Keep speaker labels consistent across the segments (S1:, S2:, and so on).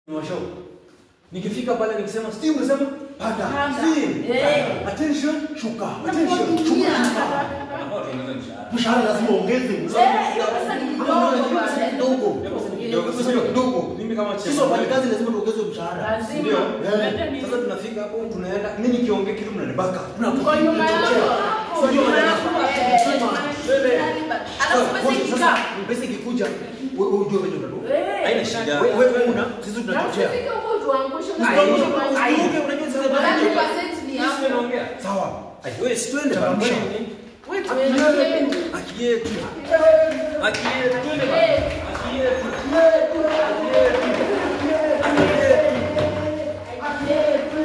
S1: Mwasho. Nikifika pale nikisema steam unasema panda. Steam. Attention shuka. Attention shuka. Mshahara lazima uongeze. Dogo. Mimi kama chef. Sisi wafanyakazi lazima tuongeze mshahara. Ndio. Sasa tunafika hapo tunaenda mimi nikiongea kitu mnanibaka. Tunakuwa nyuma yao. Pesa ikikuja wewe ujue venye unatoka. Haina shida. Wewe una sisi tunachochea. Unajua sasa ni hapo. Sawa. Wewe si twende baba. Wewe twende. Haki yetu. Haki yetu. Haki yetu.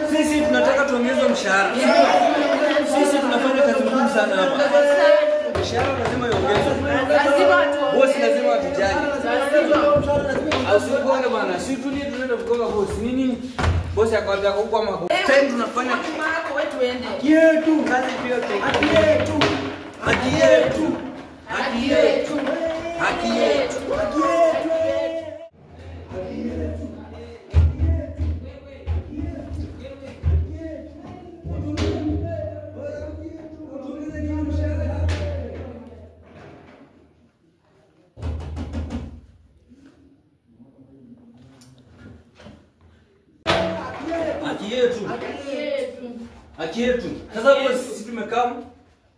S1: Sisi tunataka tuongezwe mshahara. Sisi tunafanya kazi ngumu sana hapa. Mshahara lazima iongezwe. Bosi lazima atujali. Usipone bwana, si tulie tunaenda kutoka bosi. Nini? Bosi akwambia huko ama huko. Time tunafanya mako wetu tuende. Haki yetu, kazi pia haki yetu. Haki yetu. Haki yetu. Haki yetu. Haki yetu. Haki yetu. Sasa sisi tumekaa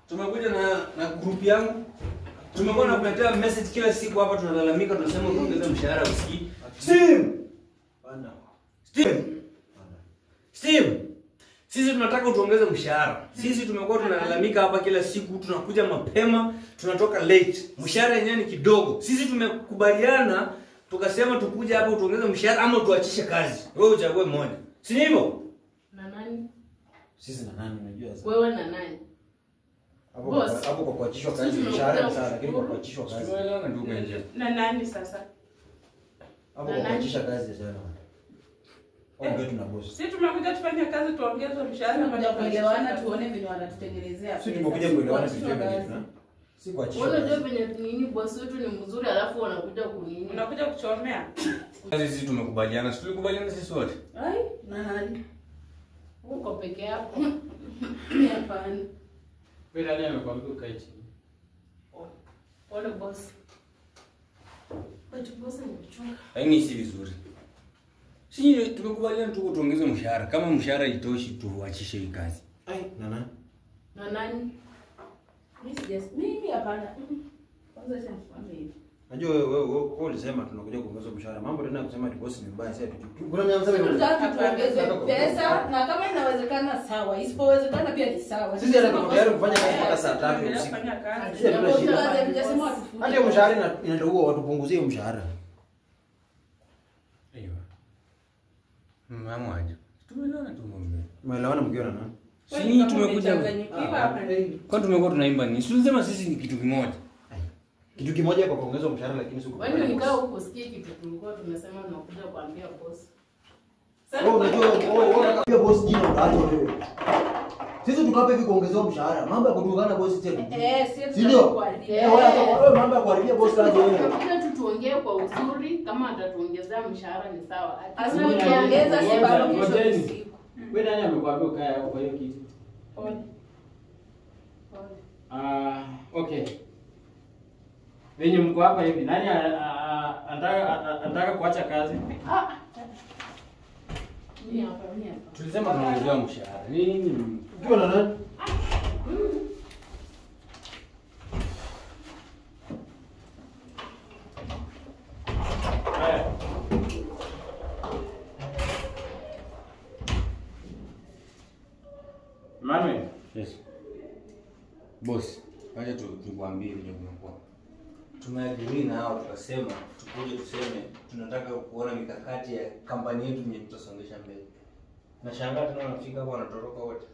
S1: tumekuja na group yangu. Tumekuwa na kuletea message kila siku hapa tunalalamika tunasema tuongeze mshahara usikii. Steam. Panda. Steam. Steam. Sisi tunataka tuongeze mshahara. Sisi tumekuwa tunalalamika hapa kila siku tunakuja mapema, tunatoka late. Mshahara yenyewe ni kidogo. Sisi tumekubaliana tukasema tukuja hapa tuongeze mshahara ama tuachishe kazi. Wewe uchague mmoja. Si hivyo?
S2: Na nani?
S1: Sisi na nani unajua sasa?
S2: Wewe na nani?
S1: Hapo kwa kuachishwa kazi mshahara sana lakini kwa kuachishwa kazi.
S3: Tunaelewana ndugu nje.
S2: Na nani sasa?
S1: Hapo kwa kuachisha kazi sana. Ongea tu na boss.
S2: Sisi tumekuja tufanye kazi tuongeze mshahara
S4: baada ya kuelewana tuone vile wanatutengenezea pesa.
S1: Sisi tumekuja kuelewana tujue vipi. Si kuachisha.
S2: Wewe unajua venye nini boss wetu ni mzuri alafu wanakuja kunini? Unakuja kuchomea.
S3: Sisi tumekubaliana, tulikubaliana sisi wote.
S4: Ai, na nani?
S2: Uko peke yako.
S4: Mimi hapana.
S3: Wewe nani amekwambia ukae chini?
S2: Pole boss. Wewe boss anakuchunga.
S3: Haini si vizuri. Sisi tumekubaliana tu tuongeze mshahara. Kama mshahara itoshi tuachishe hii kazi.
S1: Ai, na nani?
S2: Na nani?
S4: Mimi hapana. Kwanza acha nikwambie hivi.
S1: Najua wewe ulisema tunakuja kuongeza mshahara. Mambo tena kusema ni boss ni mbaya sasa tutu. Kuna mnyama
S4: sasa tunataka tuongeze pesa na kama inawezekana sawa. Isipowezekana pia ni sawa.
S1: Sisi hata tuko tayari kufanya kazi mpaka saa 3 usiku. Sisi hatuna shida. Hata mshahara inaenda huo watupunguzie mshahara.
S3: Aiyo. Mama aje. Tumeelewana tu ngombe.
S1: Tumeelewana mkiona na.
S3: Sisi tumekuja. Kwa tumekuwa tunaimba nini? Tulisema sisi ni kitu kimoja.
S1: Kitu kimoja kwa kuongeza mshahara lakini sio kwa.
S2: Wewe nikao huko sikie kitu tulikuwa tumesema tunakuja kuambia boss.
S1: Sasa unajua wewe unakapia boss jina unaacha wewe. Sisi tukape hivi kuongezewa mshahara. Mambo ya kutukana boss tena.
S4: Sisi tunakuharibia.
S1: Wewe mambo ya kuharibia boss kaje wewe.
S2: Tunakuja tu tuongee kwa uzuri kama atatuongezea mshahara ni sawa.
S4: Asipoongeza si bado kesho usiku.
S5: Wewe nani amekwambia ukae hapo kwa hiyo kiti?
S2: Pole.
S5: Okay. Wenye mko hapa hivi, nani anataka kuacha kazi?
S2: Mimi hapa.
S3: Tulisema tunaongezewa mshahara. Nini?
S1: Ukiwa na nani?
S5: Haya. Manuel.
S3: Yes. Boss, wacha tukwambie vile kumekuwa.
S1: Tumeagiri na hao tukasema tukuje tuseme tunataka kuona mikakati ya kampani yetu yenye tutasongesha mbele. Nashangaa tena wanafika hapo wanatoroka wote.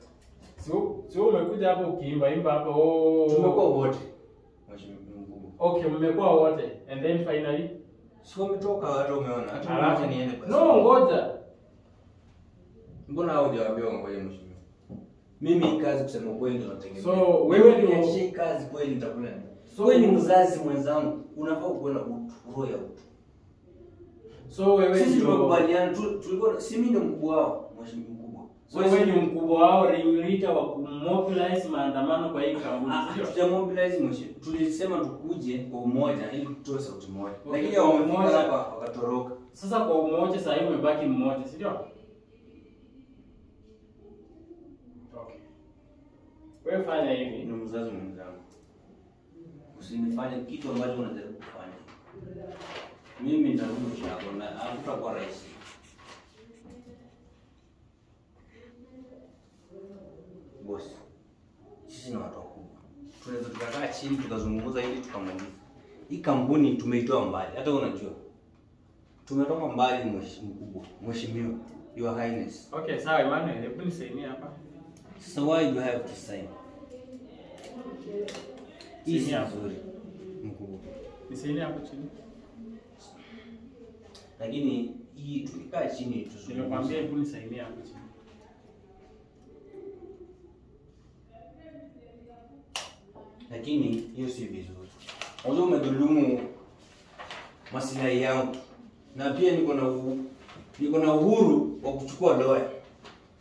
S5: Sio umekuja hapo ukiimba hapo
S1: Tumekuwa wote. Mheshimiwa mkuu.
S5: Okay, mmekuwa wote. And then finally
S1: Sio umetoka hata umeona. Hata mmoja niende basi.
S5: No, ngoja.
S1: Mbona hao hujawaambia ngoja mheshimiwa? Mimi kazi kusema kweli ndio natengeneza.
S5: So wewe
S1: ni kazi kweli nitakula. So wewe ni mzazi mwenzangu, unafaa kuwa na utu, roho ya utu.
S5: So wewe
S1: sisi
S5: ndio
S1: tumekubaliana tulikuwa si mimi ndio mkubwa wao, mheshimiwa mkubwa.
S5: so wewe ni mkubwa wao ringleader wa kumobilize maandamano kwa hii kampuni.
S1: Tujamobilize mheshimiwa. Tulisema tukuje kwa umoja ili tutoe sauti moja.
S5: Okay,
S1: Lakini
S5: kwa
S1: wamefika
S5: umoja.
S1: hapa wakatoroka.
S5: Sasa kwa umoja sasa hivi umebaki mmoja, si ndio? Okay. Wewe fanya hivi.
S1: Ni mzazi mwenzangu. Usinifanye kitu ambacho unajaribu kufanya. Mimi nitarudi hapo na hakutakuwa rahisi. Boss. Sisi ni watu wakubwa. Tunaweza tukakaa chini tukazungumza ili tukamaliza. Hii kampuni tumeitoa mbali. Hata unajua. Tumetoka mbali mheshimiwa. Your Highness.
S5: Okay, sawa Emmanuel, hebu nisaidie hapa.
S1: So why do you have to sign? Hii si
S5: Sign hapo.
S1: nzuri. Mkubwa.
S5: Nisaidie hapo chini.
S1: Lakini hii tukikaa chini
S5: Nimekwambia
S1: tuzungumze.
S5: hebu nisaidie hapo chini.
S1: Lakini hiyo si vizuri. Unajua umedhulumu maslahi yangu. Na pia niko na uhuru wa kuchukua lawyer.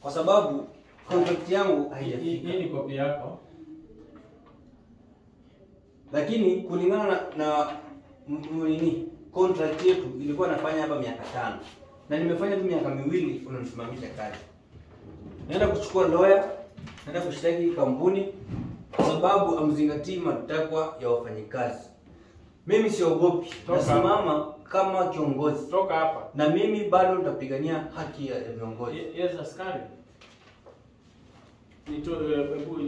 S1: Kwa sababu contract yangu haijafika.
S5: Hii ni kopi yako.
S1: Lakini kulingana na nini contract yetu ilikuwa nafanya hapa miaka 5. Na nimefanya tu miaka 2 unanisimamisha kazi. Naenda kuchukua lawyer, naenda kushtaki kampuni kwa sababu amzingatii matakwa ya wafanyikazi. Mimi siogopi. Nasimama kama kiongozi.
S5: Toka hapa.
S1: Na mimi bado nitapigania haki ya viongozi.
S5: Yes, askari.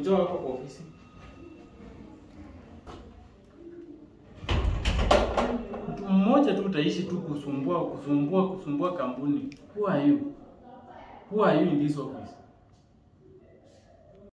S5: Njoo hapa kwa ofisi. Mtu mmoja tu utaishi tu kusumbua kampuni. Who are you? Who are you in this office?